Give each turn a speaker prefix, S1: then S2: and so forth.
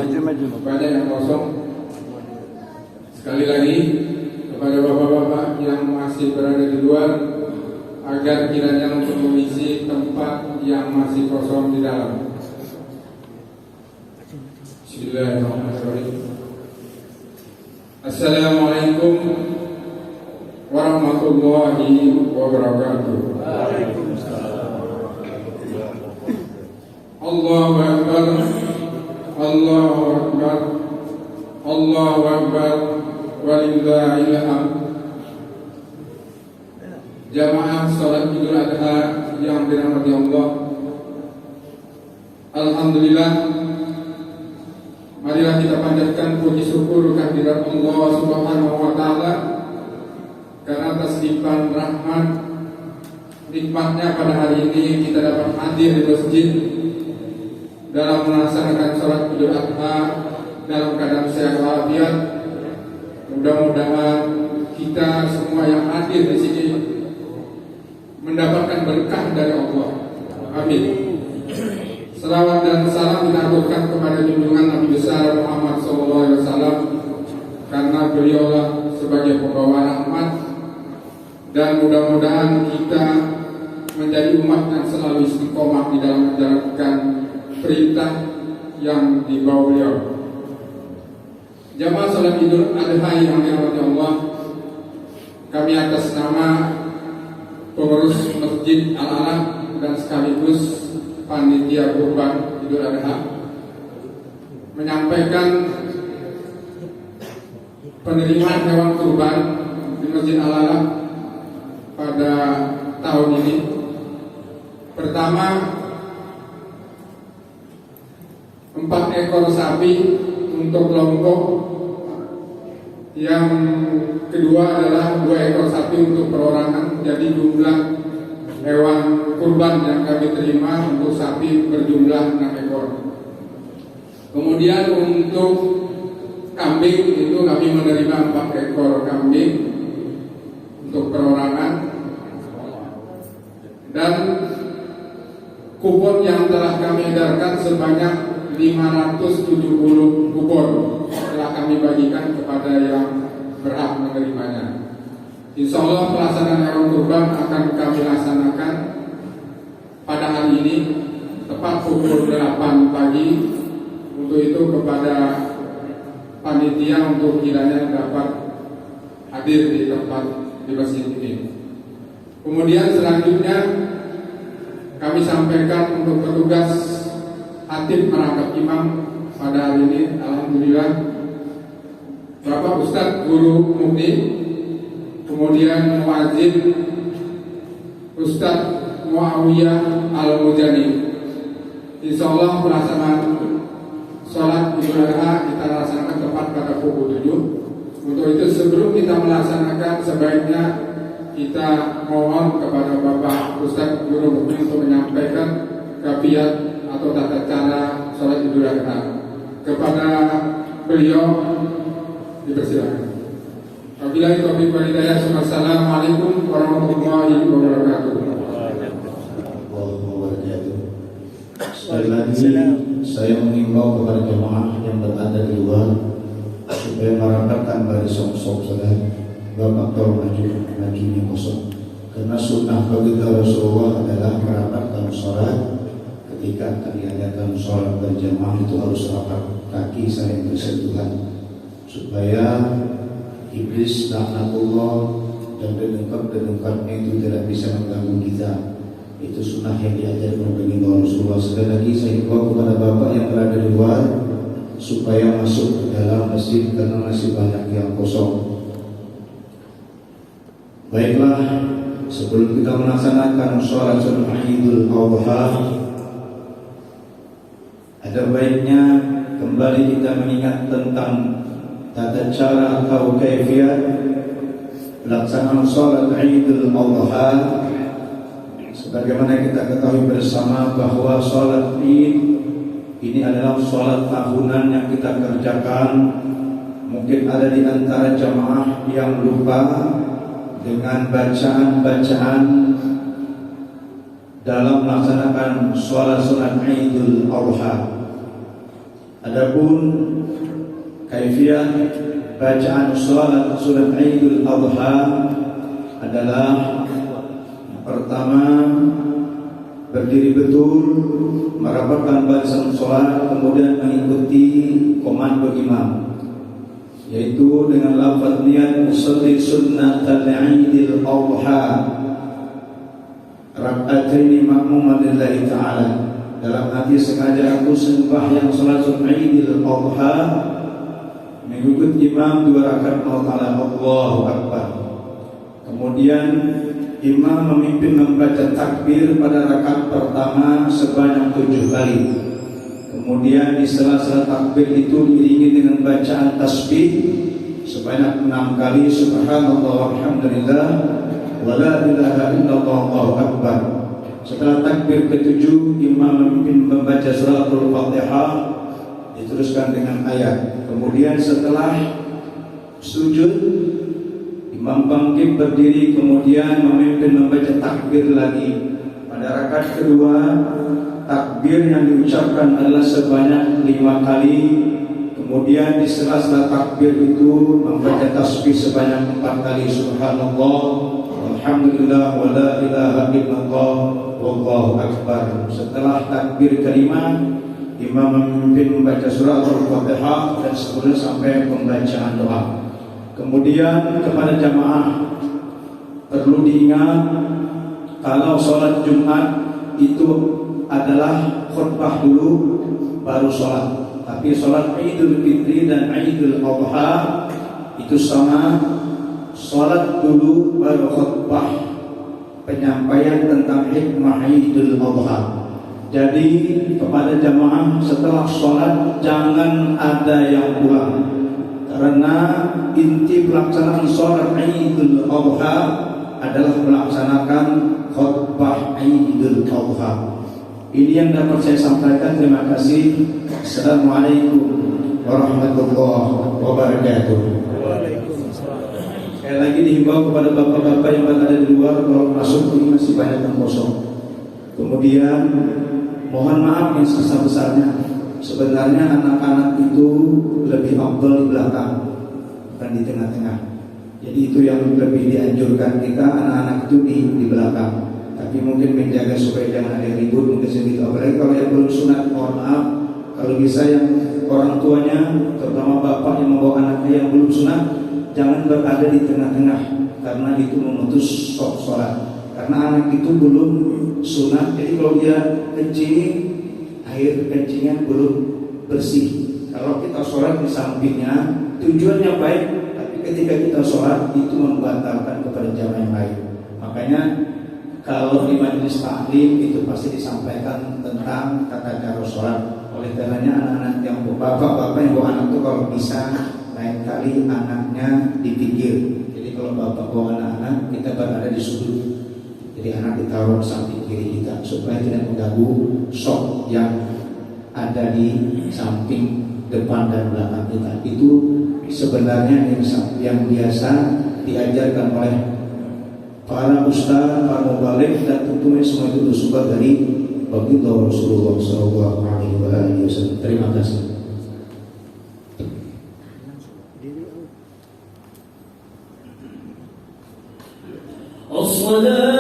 S1: banyak yang kosong. Sekali lagi kepada bapak-bapak yang masih berada di luar, agar kiranya untuk mengisi tempat yang masih kosong di dalam. Bismillahirrahmanirrahim. Assalamualaikum warahmatullahi wabarakatuh. Allahu Akbar, Allahu Akbar, Allahu Akbar, walillahil hamd. Jamaah salat Idul Adha yang dirahmati Allah, alhamdulillah, marilah kita panjatkan puji syukur kehadirat Allah Subhanahu wa taala karena atas limpahan rahmat nikmatnya pada hari ini kita dapat hadir di masjid dalam melaksanakan salat Idul Adha dalam keadaan sehat walafiat. Mudah-mudahan kita semua yang hadir di sini mendapatkan berkah dari Allah. Amin. Selawat dan salam kita aturkan kepada junjungan Nabi besar Muhammad SAW, karena beliaulah sebagai pembawa rahmat, dan mudah-mudahan kita menjadi umat yang selalu istiqomah di dalam menjalankan perintah yang dibawa beliau. Jamaah salat Idul Adha yang dirahmati Allah, kami atas nama pengurus Masjid Al-Alah dan sekaligus panitia kurban Idul Adha menyampaikan penerimaan hewan kurban di Masjid Al-Alah pada tahun ini. Pertama, 4 ekor sapi untuk kelompok. Yang kedua adalah 2 ekor sapi untuk perorangan. Jadi jumlah hewan kurban yang kami terima untuk sapi berjumlah 6 ekor. Kemudian untuk kambing itu kami menerima 4 ekor kambing untuk perorangan. Dan kupon yang telah kami edarkan sebanyak 570 kupon telah kami bagikan kepada yang berhak menerimanya. Insya Allah pelaksanaan hewan kurban akan kami laksanakan pada hari ini tepat pukul 8 pagi. Untuk itu kepada panitia untuk kiranya dapat hadir di tempat di masjid ini. Kemudian selanjutnya kami sampaikan untuk petugas Hatib merangkap imam pada hari ini, alhamdulillah, Bapak Ustadz Guru Mukni, kemudian muadzin Ustadz Muawiyah Al-Mujani. Insya Allah pelaksanaan sholat Idul Adha kita laksanakan tepat pada pukul 7. Untuk itu sebelum kita melaksanakan, sebaiknya kita mohon kepada Bapak Ustadz Guru Mukni untuk menyampaikan kafiat atau tata cara sholat Idul Adha. Kepada beliau dipersilakan. Wabillahi taufiq wal hidayah. Assalamualaikum warahmatullahi wabarakatuh.
S2: Sekali lagi saya mengimbau kepada jemaah yang berada di luar supaya merapatkan baris soft saudara. Bapak tahu majunya kosong. Karena sunnah baginda Rasulullah adalah merapatkan sholat. Ketika terjadikan sholat berjamaah itu harus rapat kaki saling bersentuhan supaya iblis laknatullah dan dengkap-dengkapnya itu tidak bisa mengganggu kita. Itu sunnah yang diajarkan oleh Rasulullah. Sekali lagi saya himbau kepada bapak yang berada di luar supaya masuk ke dalam masjid karena masih banyak yang kosong. Baiklah, sebelum kita melaksanakan sholat Idul Adha, ada baiknya kembali kita mengingat tentang tata cara atau kaifiat pelaksanaan sholat Idul Adha. Sebagaimana kita ketahui bersama bahwa sholat Id ini adalah sholat tahunan yang kita kerjakan. Mungkin ada di antara jamaah yang lupa dengan bacaan-bacaan dalam melaksanakan sholat Idul Adha. Adapun kaifiah bacaan salat Idul Adha adalah yang pertama berdiri betul, merapatkan barisan salat, kemudian mengikuti komando imam, yaitu dengan lafaz niat usolli sunnatal Idul Adha rak'ataini ma'muman lillahi ta'ala. Dalam hati sengaja aku sembahyang salat Idul Adha mengikuti imam 2 rakaat Allah Allahu Akbar. Kemudian imam memimpin membaca takbir pada rakaat pertama sebanyak 7 kali. Kemudian di sela-sela takbir itu diiringi dengan bacaan tasbih sebanyak 6 kali, subhanallah walhamdulillah wala ilaha illallah Allahu Akbar. Setelah takbir ke-7, imam memimpin membaca suratul Fatihah diteruskan dengan ayat. Kemudian setelah sujud, imam bangkit berdiri, kemudian memimpin membaca takbir lagi. Pada rakaat kedua, takbir yang diucapkan adalah sebanyak 5 kali. Kemudian di sela-sela takbir itu membaca tasbih sebanyak 4 kali, subhanallah alhamdulillah wala ilaha illallah wallahu akbar. Setelah takbir kelima, imam memimpin membaca surah Al-Fatihah dan seterusnya sampai pembacaan doa. Kemudian kepada jamaah perlu diingat, kalau sholat Jumat itu adalah khutbah dulu baru sholat. Tapi sholat Idul Fitri dan Idul Adha itu sama, sholat dulu baru khutbah, penyampaian tentang hikmah Idul Adha. Jadi kepada jamaah setelah sholat jangan ada yang pulang, karena inti pelaksanaan sholat Idul Adha adalah melaksanakan khutbah Idul Adha. Ini yang dapat saya sampaikan. Terima kasih. Assalamualaikum warahmatullahi wabarakatuh. Sekali lagi dihimbau kepada bapak-bapak yang berada di luar, kalau masuk ini masih banyak yang kosong. Kemudian mohon maaf yang sebesar-besarnya, sebenarnya anak-anak itu lebih afdal di belakang, bukan di tengah-tengah. Jadi itu yang lebih dianjurkan kita, anak-anak itu di belakang. Tapi mungkin menjaga supaya jangan ada yang ribut, mungkin segitu. Apalagi kalau yang belum sunat, mohon maaf, kalau bisa yang orang tuanya, terutama bapak yang membawa anaknya yang belum sunat, jangan berada di tengah-tengah, karena itu memutus sholat. Karena anak itu belum sunat, jadi kalau dia kencing, air kencingnya belum bersih. Kalau kita sholat di sampingnya, tujuannya baik, tapi ketika kita sholat itu membatalkan kepada jamaah yang lain. Makanya kalau di majelis taklim itu pasti disampaikan tentang tata cara sholat. Oleh karenanya anak-anak yang bapak-bapak yang bawa anak itu kalau bisa lain kali anaknya dipikir. Jadi kalau bapak bawa anak-anak, kita berada di sudut. Jadi anak ditaruh samping kiri kita supaya tidak mengganggu shock yang ada di samping, depan dan belakang kita. Itu sebenarnya yang biasa diajarkan oleh para ustaz, para mubalik, dan tentunya semua itu bersumber dari baginda Rasulullah SAW. Terima kasih.
S3: الصلاة